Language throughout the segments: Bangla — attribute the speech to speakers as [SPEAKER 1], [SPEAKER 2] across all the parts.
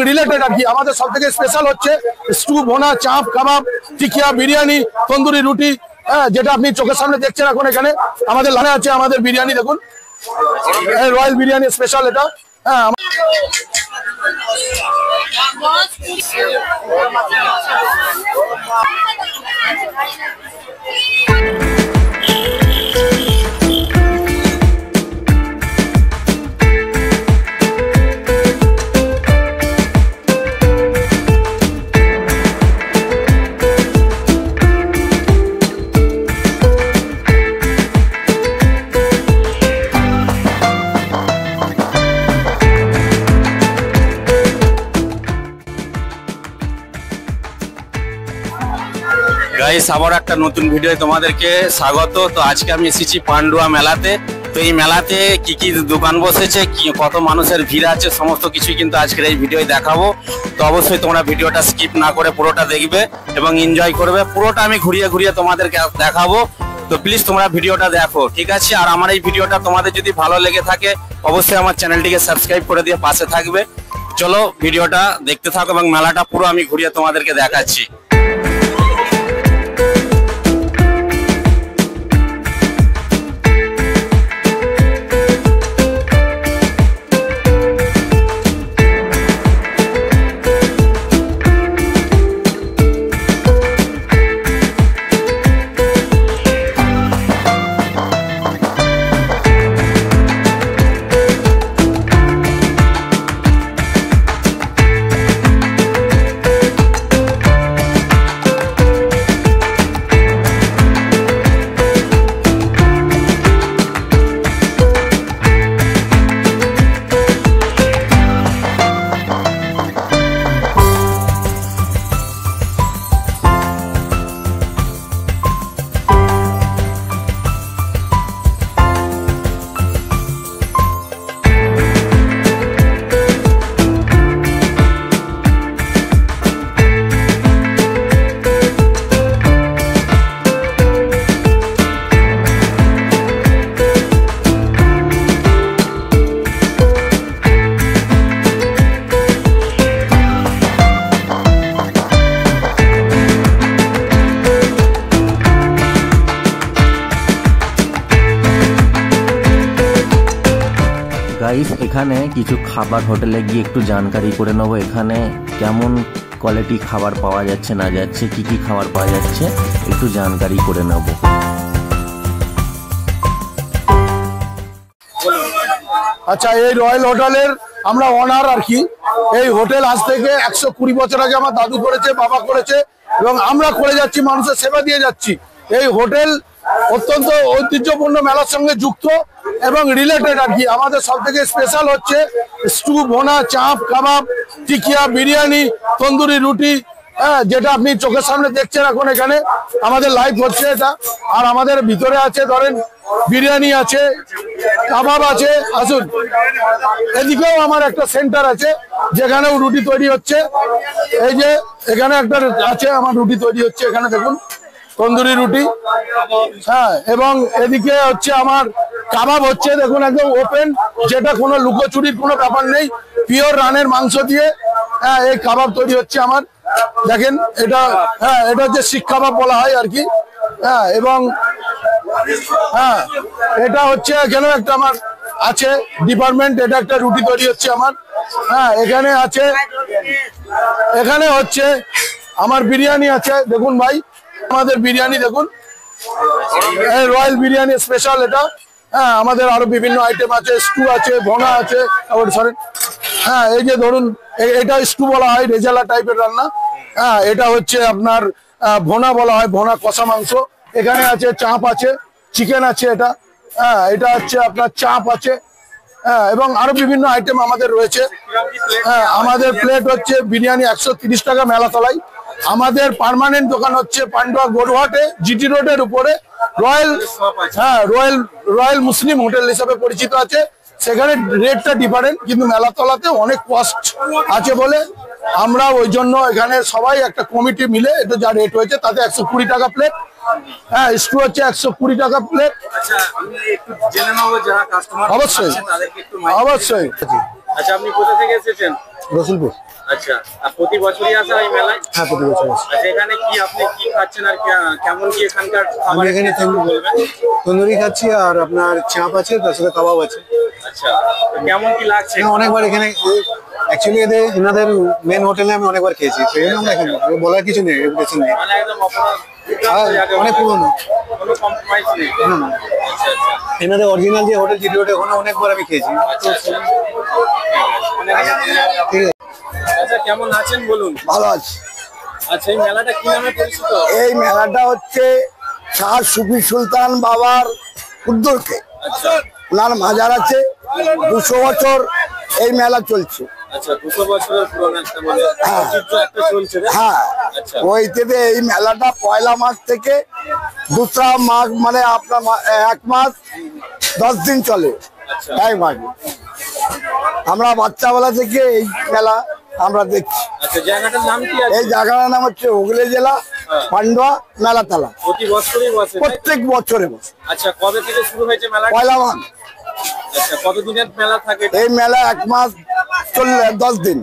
[SPEAKER 1] রিলেটেড আর কি আমাদের সব থেকে স্পেশাল হচ্ছে স্টু, ভোনা, চাপ, কাবাব, টিকিয়া, বিরিয়ানি, তন্দুরি রুটি, যেটা আপনি চোখের সামনে দেখছেন এখন এখানে আমাদের লাইনে আছে। আমাদের বিরিয়ানি দেখুন, রয়্যাল বিরিয়ানি স্পেশাল এটা।
[SPEAKER 2] গাইস, আবার একটা নতুন ভিডিও তোমাদেরকে স্বাগত। তো আজকে আমি এসেছি পান্ডুয়া মেলাতে। তো এই মেলাতে কি কি দোকান বসেছে, কত মানুষের ভিড় আছে, সমস্ত কিছু কিন্তু আজকের এই ভিডিও দেখাবো। তো অবশ্যই তোমরা ভিডিওটা স্কিপ না করে পুরোটা দেখবে এবং এনজয় করবে। পুরোটা আমি ঘুরিয়ে ঘুরিয়ে তোমাদেরকে দেখাবো। তো প্লিজ তোমরা ভিডিওটা দেখো, ঠিক আছে? আর আমার এই ভিডিওটা তোমাদের যদি ভালো লেগে থাকে অবশ্যই আমার চ্যানেলটিকে সাবস্ক্রাইব করে দিয়ে পাশে থাকবে। চলো ভিডিওটা দেখতে থাকো এবং মেলাটা পুরো আমি ঘুরিয়ে তোমাদেরকে দেখাচ্ছি।
[SPEAKER 3] গাইস, এখানে কিছু খাবার হোটেলে গিয়ে একটু জানকারি করে নেবো এখানে কেমন কোয়ালিটি খাবার পাওয়া যাচ্ছে না যাচ্ছে, কি কি খাবার পাওয়া যাচ্ছে একটু জানকারি করে নেব।
[SPEAKER 1] আচ্ছা, এই রয়্যাল হোটেলের আমরা অনার আর কি। এই হোটেল আজ থেকে 120 বছর আগে আমার দাদু করেছে, বাবা করেছে এবং আমরা করে যাচ্ছি, মানুষের সেবা দিয়ে যাচ্ছি। এই হোটেল অত্যন্ত ঐতিহ্যপূর্ণ মেলার সঙ্গে যুক্ত এবং রিলেটেড আর কি। আমাদের সব থেকে স্পেশাল হচ্ছে স্টু, ভোনা, চাপ, কাবাব, টিকিয়া, বিরিয়ানি, তন্দুরি রুটি, যেটা আপনি চোখের সামনে দেখছেন এখন এখানে আমাদের লাইভ হচ্ছে এটা। আর আমাদের ভিতরে আছে ধরেন বিরিয়ানি আছে, কাবাব আছে। আসুন, এদিকেও আমার একটা সেন্টার আছে যেখানেও রুটি তৈরি হচ্ছে। এই যে এখানে একটা আছে আমার রুটি তৈরি হচ্ছে, এখানে দেখুন তন্দুরি রুটি। এবং এদিকে হচ্ছে আমার কাবাব হচ্ছে, দেখুন একদম ওপেন, যেটা কোনো লুকোচুরির কোনো ব্যাপার নেই। পিওর রানের মাংস দিয়ে এই কাবাব তৈরি হচ্ছে আমার। দেখেন এটা, এটা হচ্ছে শিক কাবাব বলা হয় আর কি। এবং এটা হচ্ছে এখানেও একটা আমার আছে ডিপার্টমেন্ট, এটা একটা রুটি তৈরি হচ্ছে আমার। এখানে আছে, এখানে হচ্ছে আমার বিরিয়ানি আছে। দেখুন ভাই, আমাদের বিরিয়ানি দেখুন, রয়্যাল বিরিয়ানি স্পেশাল এটা। আমাদের আরো বিভিন্ন আইটেম আছে, স্টু আছে, ভোনা আছে। সরি, এই যে ধরুন এটা স্টু বলা হয়, রেজালা টাইপের রান্না। এটা হচ্ছে আপনার ভোনা বলা হয়, ভোনা কষা মাংস। এখানে আছে চাপ আছে, চিকেন আছে এটা। এটা হচ্ছে আপনার চাপ আছে, এবং আরো বিভিন্ন আইটেম আমাদের রয়েছে। আমাদের প্লেট হচ্ছে বিরিয়ানি 130 টাকা মেলা তলায়। আমাদের পার্মানেন্ট দোকান হচ্ছে পান্ডুয়া গড়ুহাটে, জিটি রোডের উপরে রয়্যাল মুসলিম হোটেল হিসাবে পরিচিত আছে। সেখানে রেটটা ডিফারেন্ট, কিন্তু মেলাতলাতে অনেক কস্ট আছে বলে আমরা ওই জন্য এখানে সবাই একটা কমিটি মিলে এটা যা রেট হয়েছে তাতে 120 টাকা প্লেট। হ্যাঁ, স্টু হচ্ছে 120 টাকা প্লেট।
[SPEAKER 2] আচ্ছা, আমি একটু জেনে নেবো যারা কাস্টমার
[SPEAKER 1] অবশ্যই
[SPEAKER 2] তাদেরকে একটু
[SPEAKER 1] অবশ্যই।
[SPEAKER 2] আচ্ছা, আপনি কোথা থেকে এসেছেন?
[SPEAKER 1] রসুলপুর।
[SPEAKER 2] আচ্ছা, আর প্রতি বছরই আসা এই মেলায়?
[SPEAKER 1] হ্যাঁ, প্রতি বছর।
[SPEAKER 2] আচ্ছা, এখানে কি আপনি কি খাচ্ছেন আর কেমন কি এখানকার
[SPEAKER 4] আমি
[SPEAKER 2] খাবার
[SPEAKER 4] এখানে
[SPEAKER 2] বলবেন?
[SPEAKER 4] তন্দুরি খাচ্ছি আর আপনার চাপ আছে, তার সাথে কাবাব আছে।
[SPEAKER 2] আচ্ছা, তো কেমন কি লাগছে?
[SPEAKER 4] অনেকবার এখানে অ্যাকচুয়ালি এনাদের মেন হোটেলে আমি অনেকবার খেয়েছি, সেই জন্য আমরা এখানে বলার কিছু নেই, রেপুটেশন নেই।
[SPEAKER 2] মানে একদম অপরাধ
[SPEAKER 4] অনেক পুরনো,
[SPEAKER 2] কোনো কম্প্রোমাইজ নেই। আচ্ছা আচ্ছা
[SPEAKER 4] এনাদের অরিজিনাল যে হোটেল জিটি হোটেল, ওখানে অনেকবার আমি খেয়েছি।
[SPEAKER 2] আচ্ছা আচ্ছা।
[SPEAKER 4] ঠিক আছে।
[SPEAKER 2] আচ্ছা, কেমন আছেন বলুন?
[SPEAKER 1] ভালো আছে।
[SPEAKER 2] আচ্ছা, এই মেলাটা কি নামে পরিচিত?
[SPEAKER 1] এই মেলাটা হচ্ছে শাহ সুফি সুলতান বাবার উদ্যোগে,
[SPEAKER 2] আচ্ছা
[SPEAKER 1] ওনার মাজার আছে, 200 বছর এই মেলা চলছে।
[SPEAKER 2] আচ্ছা, 200 বছরের পুরনো একটা মানে ঐতিহ্য একটা চলছে না?
[SPEAKER 1] হ্যাঁ,
[SPEAKER 2] আচ্ছা
[SPEAKER 1] ওইতে এই মেলাটা পয়লা মাস থেকে 2রা মাস, মানে আপনার 1 মাস 10 দিন চলে।
[SPEAKER 2] আচ্ছা
[SPEAKER 1] তাই মানে আমরা বাচ্চাবেলা থেকে এই মেলা আমরা দেখছি।
[SPEAKER 2] আচ্ছা, জায়গাটার নাম কি আছে?
[SPEAKER 1] এই জায়গাটার নাম হচ্ছে হুগলি জেলা পান্ডুয়া মেলাতলা।
[SPEAKER 2] প্রতি বছরই বসে, তাই তো?
[SPEAKER 1] প্রত্যেক বছরে বসে
[SPEAKER 2] আচ্ছা, কবে থেকে শুরু হয়েছে মেলা?
[SPEAKER 1] পয়লা মাস।
[SPEAKER 2] আচ্ছা, কতদিনের মেলা থাকে?
[SPEAKER 1] এই মেলা 1 মাস চললে 10 দিন।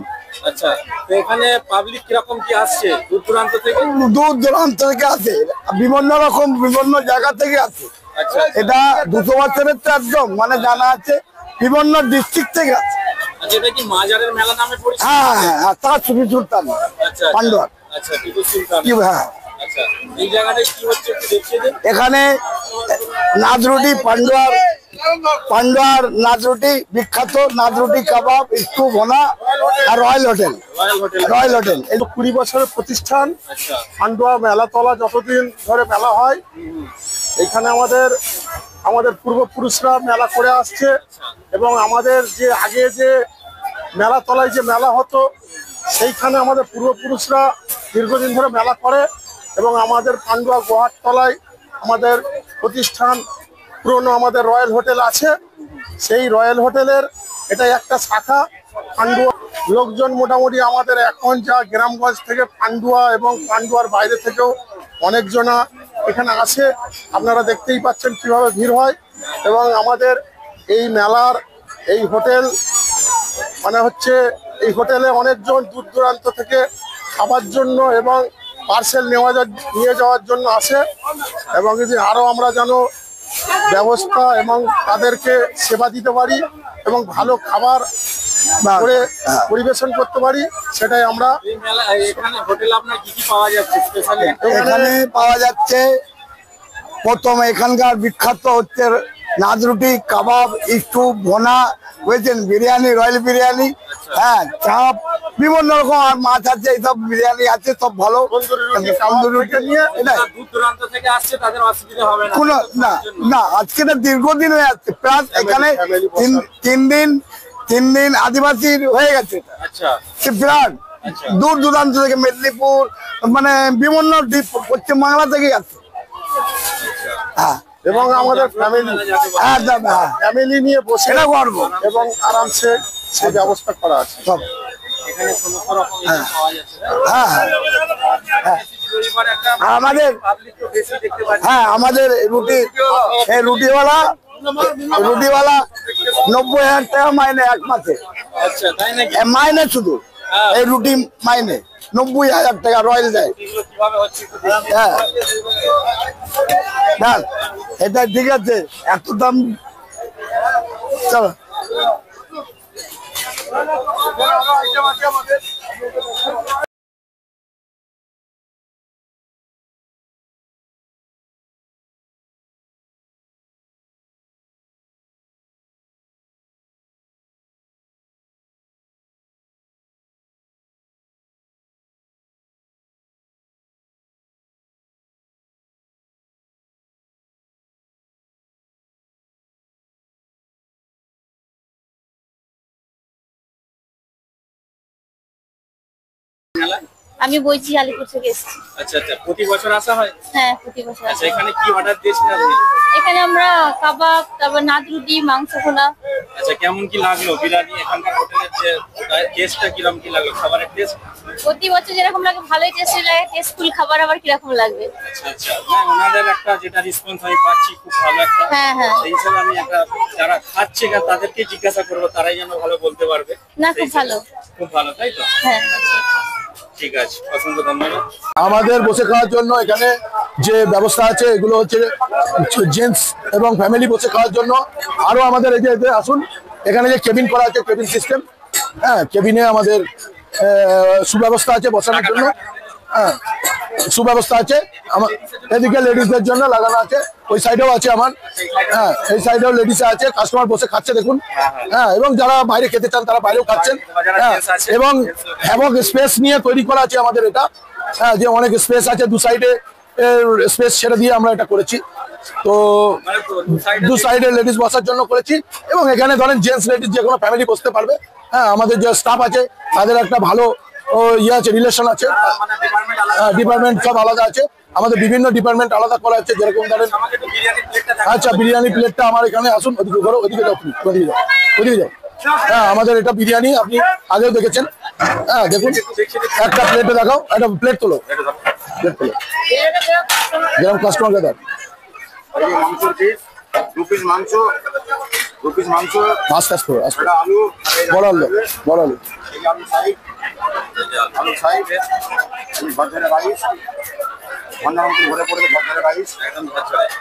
[SPEAKER 2] আচ্ছা, তো এখানে পাবলিক কিরকম কি আসছে দূর দূরান্ত থেকে?
[SPEAKER 1] দূর দূরান্ত থেকে আসে, বিভিন্ন রকম বিভিন্ন জায়গা থেকে আসে।
[SPEAKER 2] আচ্ছা
[SPEAKER 1] এটা 200 বছরের তো একদম মানে জানা আছে, বিভিন্ন ডিস্ট্রিক্ট থেকে আসে।
[SPEAKER 2] আচ্ছা, এটা কি মাজারের মেলা নামে পরিচিত?
[SPEAKER 1] হ্যাঁ হ্যাঁ হ্যাঁ, তার সুফি সুলতান
[SPEAKER 2] আচ্ছা
[SPEAKER 1] পান্ডুয়া।
[SPEAKER 2] আচ্ছা, টিপু সুলতান।
[SPEAKER 1] কি হ্যাঁ,
[SPEAKER 2] আচ্ছা, এই জায়গাটায় কি হচ্ছে একটু দেখিয়ে দিন।
[SPEAKER 1] এখানে নাজরুটি পান্ডুয়ার নাজরুটি বিখ্যাত, নাজরুটি কাবাব, স্টু ভোনা আর রয়্যাল হোটেল।
[SPEAKER 2] Royal hotel.
[SPEAKER 1] এই 20 বছরের প্রতিষ্ঠান পান্ডুয়া মেলাতলা, যতদিন ধরে মেলা হয় এখানে আমাদের পূর্বপুরুষরা মেলা করে আসছে। এবং আমাদের যে আগে যে মেলাতলায় যে মেলা হতো, সেইখানে আমাদের পূর্বপুরুষরা দীর্ঘদিন ধরে মেলা করে। এবং আমাদের পান্ডুয়া গুহার তলায় আমাদের প্রতিষ্ঠান পুরনো আমাদের রয়্যাল হোটেল আছে। সেই রয়্যাল হোটেলের এটা একটা শাখা পান্ডুয়া। লোকজন মোটামুটি আমাদের এখন যা গ্রামগঞ্জ থেকে পান্ডুয়া এবং পান্ডুয়ার বাইরে থেকেও অনেকজনা এখানে আসে। আপনারা দেখতেই পাচ্ছেন কিভাবে ভিড় হয়। এবং আমাদের এই মেলার এই হোটেল মানে হচ্ছে এই হোটেলে অনেকজন দূর দূরান্ত থেকে খাবার জন্য এবং পার্সেল নিয়ে যাওয়ার জন্য আসে। এবং যদি আরো আমরা যেন ব্যবস্থা এবং তাদেরকে সেবা দিতে পারি এবং ভালো খাবার করে পরিবেশন করতে পারি, সেটাই আমরা।
[SPEAKER 2] এই মেলা এখানে হোটেল আপনার কি কি পাওয়া যাচ্ছে স্পেশালি?
[SPEAKER 1] এখানে পাওয়া যাচ্ছে প্রথম এখানকার বিখ্যাত হচ্ছে নাজরুটি কাবাব, স্টু ভোনা, বুঝছেন, বিরিয়ানি, রয়্যাল বিরিয়ানি, হ্যাঁ, চাপ, বিভিন্ন রকম আর মাছ আছে, এইসব বিরিয়ানি আছে, সব ভালো। তন্দুরি রুটি নিয়ে এটাই
[SPEAKER 2] দূর দূরান্ত থেকে আসছে, তাদের অসুবিধা হবে না?
[SPEAKER 1] কোনো না না, আজকে না দীর্ঘদিন হয়ে যাচ্ছে, প্লাস এখানে 3 দিন আদিবাসী হয়ে গেছে।
[SPEAKER 2] আচ্ছা
[SPEAKER 1] বিরাট দূর দূরান্ত থেকে, মেদিনীপুর, মানে বিভিন্ন পশ্চিমবাংলা থেকে আসছে। হ্যাঁ, এবং আমাদের ফ্যামিলি নিয়ে বসে করবো এবং আরামসে সেই ব্যবস্থা করা আছে সব।
[SPEAKER 2] এখানে সমস্ত রকম পাওয়া যাচ্ছে।
[SPEAKER 1] হ্যাঁ হ্যাঁ,
[SPEAKER 2] রবিবার একটা
[SPEAKER 1] আর আমাদের
[SPEAKER 2] পাবলিক তো বেশি দেখতে পাচ্ছি।
[SPEAKER 1] হ্যাঁ, আমাদের রুটিওয়ালা 90,000 টাকা মাইনে 1 মাসে।
[SPEAKER 2] আচ্ছা, তাই নাকি?
[SPEAKER 1] মাইনে শুধু এই রুটি মাইনে 90,000 টাকা রয়্যাল দেয়।
[SPEAKER 2] এগুলো কিভাবে হচ্ছে একটু দেখি।
[SPEAKER 1] হ্যাঁ, এটা ঠিক আছে, এত দাম। চলো,
[SPEAKER 5] আমি বইছি আলিপুর থেকে এসেছি।
[SPEAKER 2] আচ্ছা আচ্ছা, প্রতি বছর আসা হয়?
[SPEAKER 5] হ্যাঁ, প্রতি বছর
[SPEAKER 2] আচ্ছা,
[SPEAKER 5] আসি।
[SPEAKER 2] এখানে কি অর্ডার দিয়েছেন আপনি?
[SPEAKER 5] এখানে আমরা কাবাব, তারপর নাদরুটি, মাংস ভোনা
[SPEAKER 2] আচ্ছা, কেমন কি লাগলো বিরিয়ানি এখানকার হোটেলের যে টেস্টটা কিরকম কি লাগলো, খাবারের টেস্ট?
[SPEAKER 5] প্রতি বছর যেরকম লাগে ভালোই টেস্টি লাগে, টেস্টফুল খাবার আবার কিরকম লাগবে।
[SPEAKER 2] আচ্ছা আচ্ছা, না ওনাদের একটা যেটা রেসপন্স আমি পাচ্ছি খুব ভালো একটা।
[SPEAKER 5] হ্যাঁ হ্যাঁ,
[SPEAKER 2] সেই হিসাবে আমি একটা যারা খাচ্ছে না তাদেরকে জিজ্ঞাসা করবো, তারাই যেন ভালো বলতে পারবে।
[SPEAKER 5] না খুব ভালো।
[SPEAKER 2] খুব ভালো, তাই তো?
[SPEAKER 5] হ্যাঁ
[SPEAKER 2] ঠিক আছে, অসংখ্য ধন্যবাদ।
[SPEAKER 1] আমাদের বসে খাওয়ার জন্য এখানে যে ব্যবস্থা আছে এগুলো হচ্ছে জেন্টস এবং ফ্যামিলি বসে খাওয়ার জন্য। আরো আমাদের এই যে এতে আসুন, এখানে যে কেবিন করা আছে, কেবিন সিস্টেম, হ্যাঁ কেবিনে আমাদের সুব্যবস্থা আছে বসানোর জন্য। হ্যাঁ সুব্যবস্থা আছে। আমার এদিকে লেডিসদের জন্য লাগানো আছে, ওই সাইডেও আছে আমার। হ্যাঁ এই সাইডেও লেডিস আছে, কাস্টমার বসে খাচ্ছে দেখুন। হ্যাঁ এবং যারা বাইরে খেতে চান তারা বাইরেও খাচ্ছেন। হ্যাঁ এবং হ্যাভক স্পেস নিয়ে তৈরি করা আছে আমাদের এটা। হ্যাঁ যে অনেক স্পেস আছে, দু সাইডে স্পেস ছেড়ে দিয়ে আমরা এটা করেছি। তো দু সাইডে লেডিস বসার জন্য করেছি, এবং এখানে ধরেন জেন্টস লেডিস যে কোনো ফ্যামিলি বসতে পারবে। হ্যাঁ আমাদের যে স্টাফ আছে তাদের একটা ভালো ইয়ে আছে, রিলেশন আছে। ডিপার্টমেন্ট সব আলাদা আছে, আমাদের বিভিন্ন ডিপার্টমেন্ট আলাদা করা আছে। যেরকম ধরেন আচ্ছা বিরিয়ানি প্লেটটা আমার এখানে আসুন, ওদিকে করো, ওদিকে যাও, ওদিকে যাও, ওদিকে যাও। হ্যাঁ আমাদের এটা বিরিয়ানি আপনি আগেও দেখেছেন। হ্যাঁ দেখুন, একটা প্লেটে দেখাও, একটা প্লেট তোলো, প্লেট তোলো, যেরকম কাস্টমারকে দাও। আস্তে আস্তে আস্তে, বড় আলু, বড় আলু,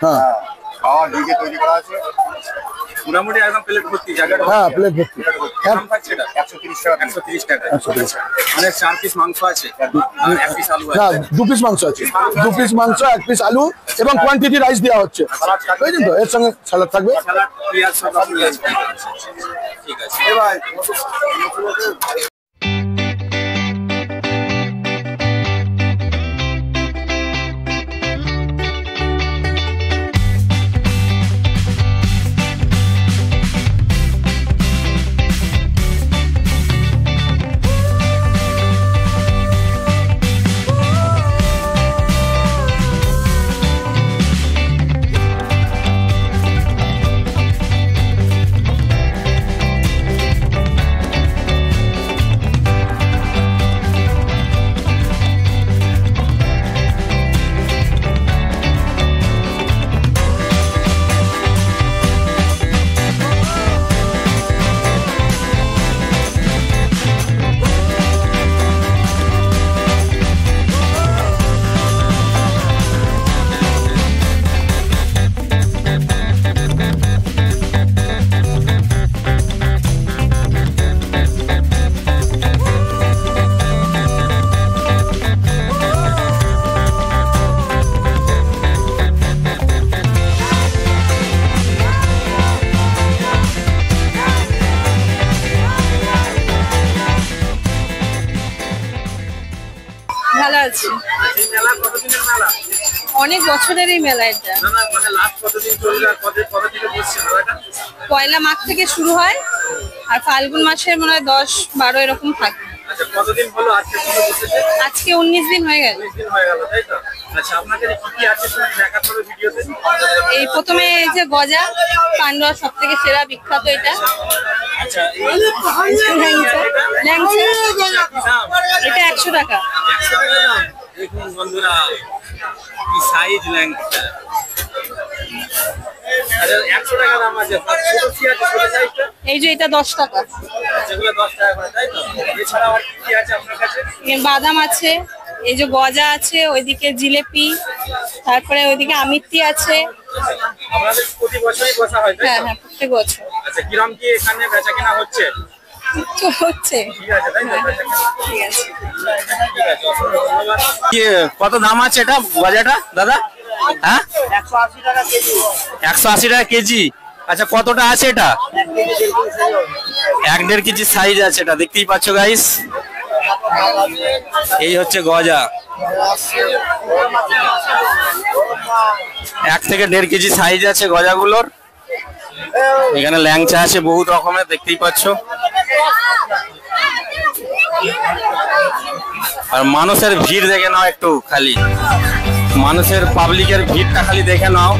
[SPEAKER 1] হ্যাঁ
[SPEAKER 2] মোটামুটি একদম প্লেট ভর্তি জায়গাটা।
[SPEAKER 1] হ্যাঁ প্লেট ভর্তি।
[SPEAKER 2] দাম থাকছে এটা 130 টাকা। 130 টাকা, মানে 4 পিস মাংস আছে আর 1 পিস আলু
[SPEAKER 1] না,
[SPEAKER 2] আছে।
[SPEAKER 1] 2 পিস মাংস আছে, 2 পিস মাংস, 1 পিস আলু, এবং কোয়ান্টিটি রাইস দেওয়া হচ্ছে, বুঝলেন তো? এর সঙ্গে স্যালাড থাকবে।
[SPEAKER 2] সালাদ, পেঁয়াজ সব আছে। ঠিক আছে এবার
[SPEAKER 6] ভালো আছি।
[SPEAKER 2] এই মেলা কতদিনের মেলা?
[SPEAKER 6] অনেক বছরের এই মেলা এটা।
[SPEAKER 2] না না, মানে লাস্ট কতদিন চলবে আর কত থেকে বসছে মেলাটা?
[SPEAKER 6] পয়লা মাঘ থেকে শুরু হয়, আর ফাল্গুন মাসের মনে হয় 10-12 এরকম থাকে।
[SPEAKER 2] আচ্ছা, কতদিন হলো আজকে থেকে বসেছে?
[SPEAKER 6] আজকে 19 দিন হয়ে গেল।
[SPEAKER 2] 19 দিন হয়ে গেল, তাই তো? আচ্ছা, আপনাদের কি কি আছে শুনে দেখাতে হবে ভিডিওতে।
[SPEAKER 6] এই প্রথমে এই যে গজা, পান্ডুয়া সব থেকে সেরা বিখ্যাত এটা।
[SPEAKER 2] আচ্ছা,
[SPEAKER 6] ল্যাংচা,
[SPEAKER 2] দাম
[SPEAKER 6] এটা 100 টাকা।
[SPEAKER 2] 100 টাকা দাম। দেখুন বন্ধুরা, কি সাইজ ল্যাংচা। আচ্ছা, 100 টাকা দাম আছে। ছোট কি আছে, ছোট সাইজটা?
[SPEAKER 6] এই যে এটা 10 টাকা।
[SPEAKER 2] যেগুলো 10 টাকা করে, তাই তো? এছাড়া আর কি আছে আপনার কাছে?
[SPEAKER 6] বাদাম আছে, এই যে গজা আছে, ওইদিকে জিলেপি, তারপরে ওইদিকে আমিত্তি আছে।
[SPEAKER 2] আপনাদের প্রতি বছরই বসা হয়, তাই
[SPEAKER 6] হ্যাঁ
[SPEAKER 2] তো?
[SPEAKER 6] হ্যাঁ, প্রত্যেক বছর।
[SPEAKER 2] আচ্ছা, কিরম কি এখানে বেচা কেনা হচ্ছে?
[SPEAKER 6] তো হচ্ছে।
[SPEAKER 2] ঠিক আছে, তাই তো?
[SPEAKER 6] ঠিক আছে।
[SPEAKER 2] ঠিক আছে, অসংখ্য ধন্যবাদ। কত দাম আছে এটা গজাটা দাদা? হ্যাঁ, 180 টাকা কেজি। আচ্ছা, কতটা আছে এটা? 1-1.5 কেজি সাইজ আছে এটা, দেখতেই পাচ্ছ গাইস। এই হচ্ছে গজা, 1 থেকে 1.5 কেজি সাইজ আছে গজাগুলোর। এখানে ল্যাংচা আছে বহুত রকমের, দেখতেই পাচ্ছ। আর মানুষের ভিড় দেখে নাও একটু, খালি মানুষের পাবলিকের ভিড়টা খালি দেখে নাও।